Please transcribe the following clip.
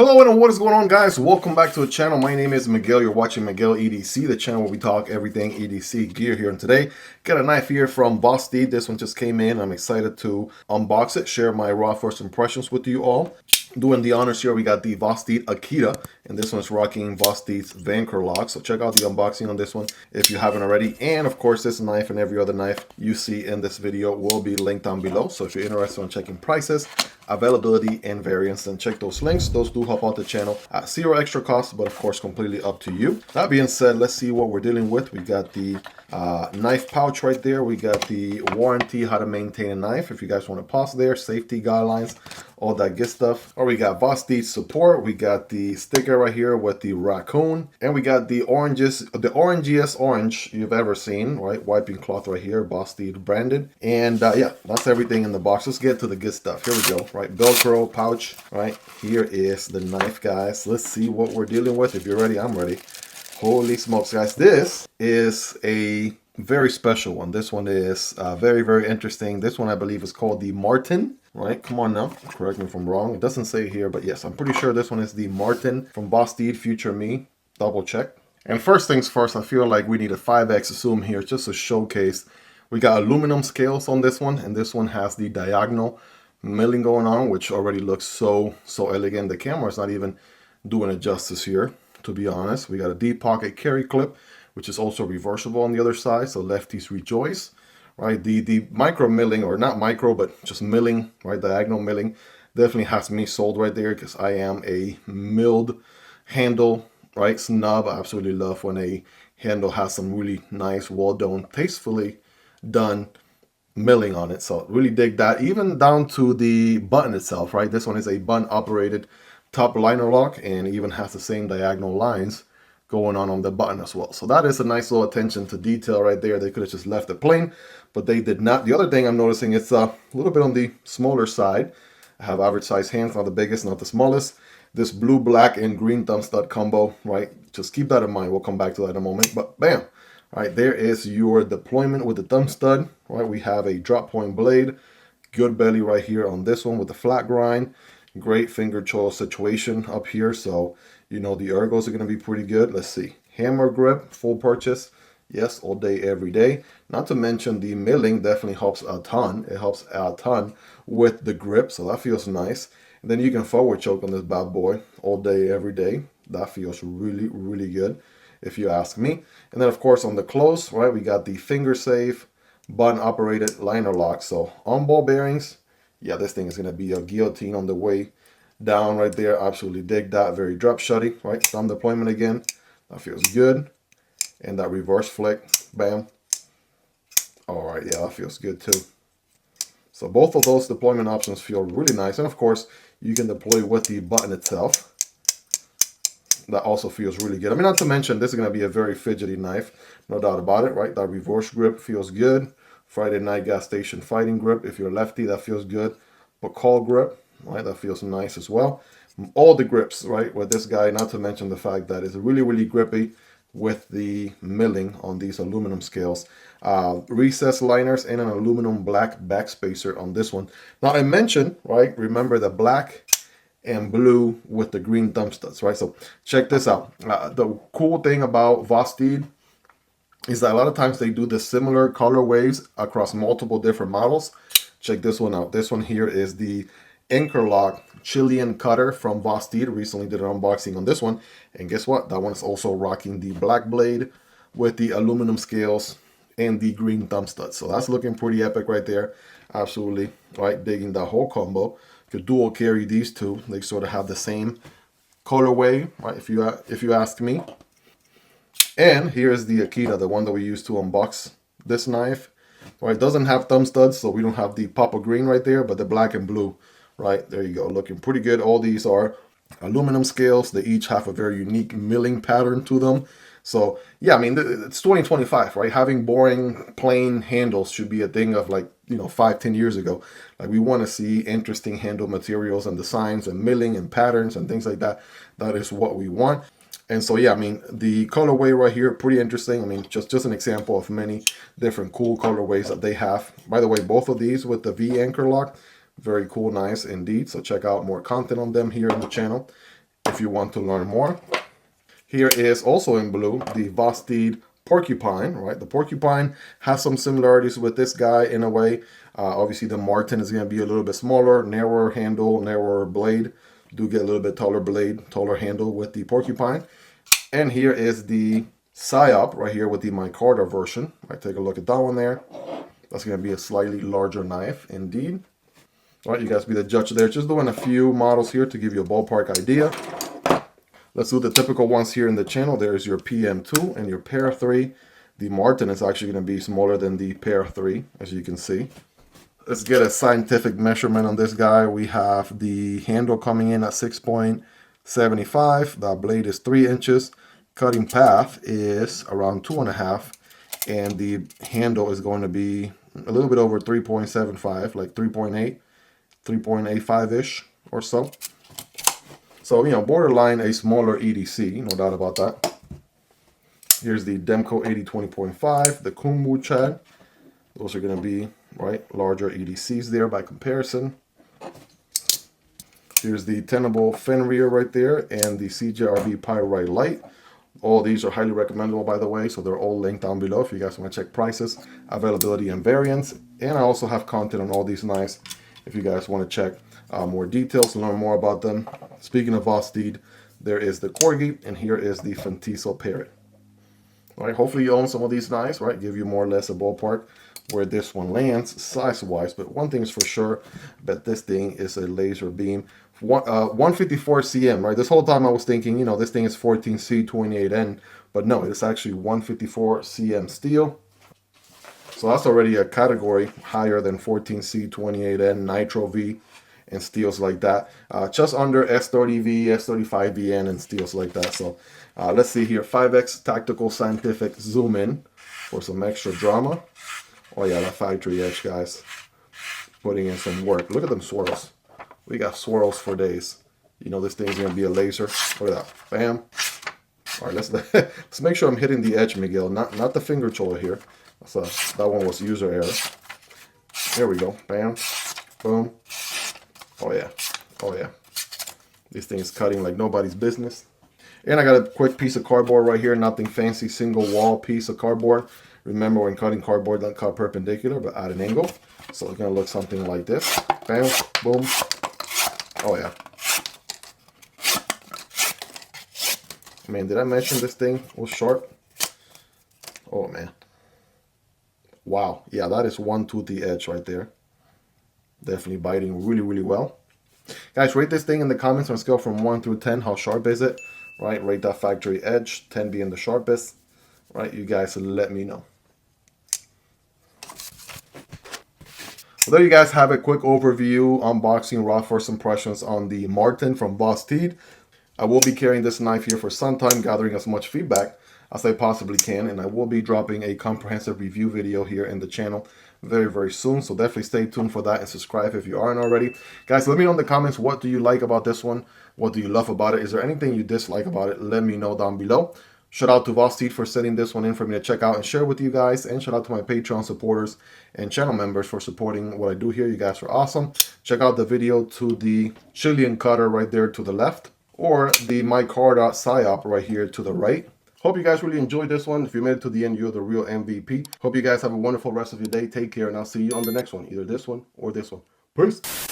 Hello and what is going on, guys? Welcome back to the channel. My name is Miguel. You're watching Miguel EDC, the channel where we talk everything EDC gear here. And today, got a knife here from Vosteed. This one just came in. I'm excited to unbox it, share my raw first impressions with you all. Doing the honors here, we got the Vosteed Akita, and this one's rocking Vosteed's Vanker lock. So check out the unboxing on this one if you haven't already. And of course, this knife and every other knife you see in this video will be linked down below. So if you're interested in checking prices, availability, and variants, then check those links. Those do help out the channel at zero extra cost, but of course completely up to you. That being said, let's see what we're dealing with. We got the knife pouch right there. We got the warranty, how to maintain a knife, if you guys want to pause there, safety guidelines, all that good stuff. Or we got Vosteed support. We got the sticker right here with the raccoon, and we got the orangiest orange you've ever seen, right? Wiping cloth right here, Vosteed branded. And yeah, that's everything in the box. Let's get to the good stuff. Here we go, right? Velcro pouch, right? Here is the knife, guys. Let's see what we're dealing with. If you're ready, I'm ready. Holy smokes, guys. This is a very special one. This one is very, very interesting. This one, I believe, is called the Marten, right? Come on now. Correct me if I'm wrong. It doesn't say here, but yes, I'm pretty sure this one is the Marten from Vosteed Future Me. Double check. And first things first, I feel like we need a 5x zoom here just to showcase. We got aluminum scales on this one, and this one has the diagonal milling going on, which already looks so elegant. The camera's not even doing it justice here, to be honest. We got a deep pocket carry clip, which is also reversible on the other side, so lefties rejoice, right? The micro milling, or not micro, but just milling, right? Diagonal milling definitely has me sold right there, because I am a milled handle, right? Snub. I absolutely love when a handle has some really nice, well done, tastefully done milling on it. So really dig that, even down to the button itself, right? This one is a button operated top liner lock, and even has the same diagonal lines going on the button as well. So that is a nice little attention to detail right there. They could have just left it plain, but they did not. The other thing I'm noticing, it's a little bit on the smaller side. I have average size hands, not the biggest, not the smallest. This blue, black, and green thumb stud combo, right? Just keep that in mind. We'll come back to that in a moment, but bam. All right, there is your deployment with the thumb stud, right? We have a drop point blade, good belly right here on this one with the flat grind, great finger choil situation up here, so you know the ergos are going to be pretty good. Let's see, hammer grip, full purchase, yes, all day, every day. Not to mention the milling definitely helps a ton. It helps a ton with the grip, so that feels nice. And then you can forward choke on this bad boy all day, every day. That feels really, really good, if you ask me. And then of course on the close, right, we got the finger safe button operated liner lock. So on ball bearings, yeah, this thing is going to be a guillotine on the way down right there. Absolutely dig that. Very drop shotty, right? Thumb deployment again. That feels good. And that reverse flick, bam. All right, yeah, that feels good too. So both of those deployment options feel really nice. And of course, you can deploy with the button itself. That also feels really good. I mean, not to mention, this is going to be a very fidgety knife. No doubt about it, right? That reverse grip feels good. Friday night gas station fighting grip. If you're lefty, that feels good. But call grip, right? That feels nice as well. All the grips, right? With this guy, not to mention the fact that it's really, really grippy with the milling on these aluminum scales. Recessed liners and an aluminum black backspacer on this one. Now, I mentioned, right? Remember the black and blue with the green thumb studs, right? So check this out. The cool thing about Vosteed is that a lot of times they do the similar colorways across multiple different models. Check this one out. This one here is the anchor lock Shilin cutter from Vosteed. Recently did an unboxing on this one, and guess what? That one's also rocking the black blade with the aluminum scales and the green thumb studs. So that's looking pretty epic right there. Absolutely, right? Digging that whole combo. You could dual carry these two. They sort of have the same colorway, right? If you ask me. And here's the Akita, the one that we used to unbox this knife. Right, it doesn't have thumb studs, so we don't have the pop of green right there, but the black and blue, right? There you go, looking pretty good. All these are aluminum scales. They each have a very unique milling pattern to them. So yeah, I mean, it's 2025, right? Having boring, plain handles should be a thing of, like, you know, 5-10 years ago. Like, we want to see interesting handle materials and designs and milling and patterns and things like that. That is what we want. And so, yeah, I mean, the colorway right here, pretty interesting. I mean, just an example of many different cool colorways that they have. By the way, both of these with the V anchor lock, very cool, nice indeed. So check out more content on them here in the channel. if you want to learn more. Here is also in blue the Vosteed Porcupine, right? The Porcupine has some similarities with this guy in a way. Obviously, the Marten is going to be a little bit smaller, narrower handle, narrower blade. Do get a little bit taller blade, taller handle with the Porcupine. And here is the Psyop right here with the micarta version. Right, take a look at that one there. That's going to be a slightly larger knife indeed. All right, you guys be the judge there. Just doing a few models here to give you a ballpark idea. Let's do the typical ones here in the channel. There's your PM2 and your Para 3. The Marten is actually going to be smaller than the Para 3, as you can see. Let's get a scientific measurement on this guy. We have the handle coming in at 6.75. That blade is 3 inches. Cutting path is around 2.5. And the handle is going to be a little bit over 3.75, like 3.8, 3.85-ish or so. So, you know, borderline a smaller EDC, no doubt about that. Here's the Demko AD 20.5, the Kunwu Chad. Those are going to be, right, larger EDCs there by comparison. Here's the Tenable Fenrir right there and the CJRB Pyrite Light. All these are highly recommendable, by the way, so they're all linked down below if you guys want to check prices, availability, and variants. And I also have content on all these knives if you guys want to check more details and learn more about them. Speaking of Vosteed, there is the Corgi, and here is the Fintiso Parrot. All right, hopefully you own some of these knives, right? Give you more or less a ballpark where this one lands size-wise. But one thing is for sure, that this thing is a laser beam. 154 cm, right? This whole time I was thinking, you know, this thing is 14C 28N, but no, it's actually 154 cm steel. So that's already a category higher than 14C 28N, Nitro V, and steels like that. Just under S30V, S35VN, and steels like that. So let's see here, 5X Tactical Scientific zoom in for some extra drama. Oh yeah, that factory edge, guys. Putting in some work. Look at them swirls. We got swirls for days. You know this thing's gonna be a laser. Look at that. Bam. All right, let's make sure I'm hitting the edge, Miguel. Not the finger chola here. So that one was user error. There we go. Bam. Boom. Oh yeah. Oh yeah. This thing is cutting like nobody's business. And I got a quick piece of cardboard right here. Nothing fancy. Single wall piece of cardboard. Remember, when cutting cardboard, don't cut perpendicular, but at an angle. So it's gonna look something like this. Bam. Boom. Oh yeah. Man, did I mention this thing was sharp? Oh man. Wow. Yeah, that is one toothy edge right there. Definitely biting really, really well. Guys, rate this thing in the comments on a scale from 1 through 10. How sharp is it? Right, rate that factory edge. 10 being the sharpest. Right, you guys let me know. Well, there you guys have a quick overview, unboxing, raw first impressions on the Marten from Vosteed. I will be carrying this knife here for some time, gathering as much feedback as I possibly can, and I will be dropping a comprehensive review video here in the channel very, very soon. So definitely stay tuned for that and subscribe if you aren't already. Guys, let me know in the comments, what do you like about this one? What do you love about it? Is there anything you dislike about it? Let me know down below. Shout out to Vosteed for sending this one in for me to check out and share with you guys. And shout out to my Patreon supporters and channel members for supporting what I do here. You guys are awesome. Check out the video to the Shilin cutter right there to the left, or the micarta Psyop right here to the right. Hope you guys really enjoyed this one. If you made it to the end, you're the real MVP. Hope you guys have a wonderful rest of your day. Take care, and I'll see you on the next one. Either this one or this one. Peace.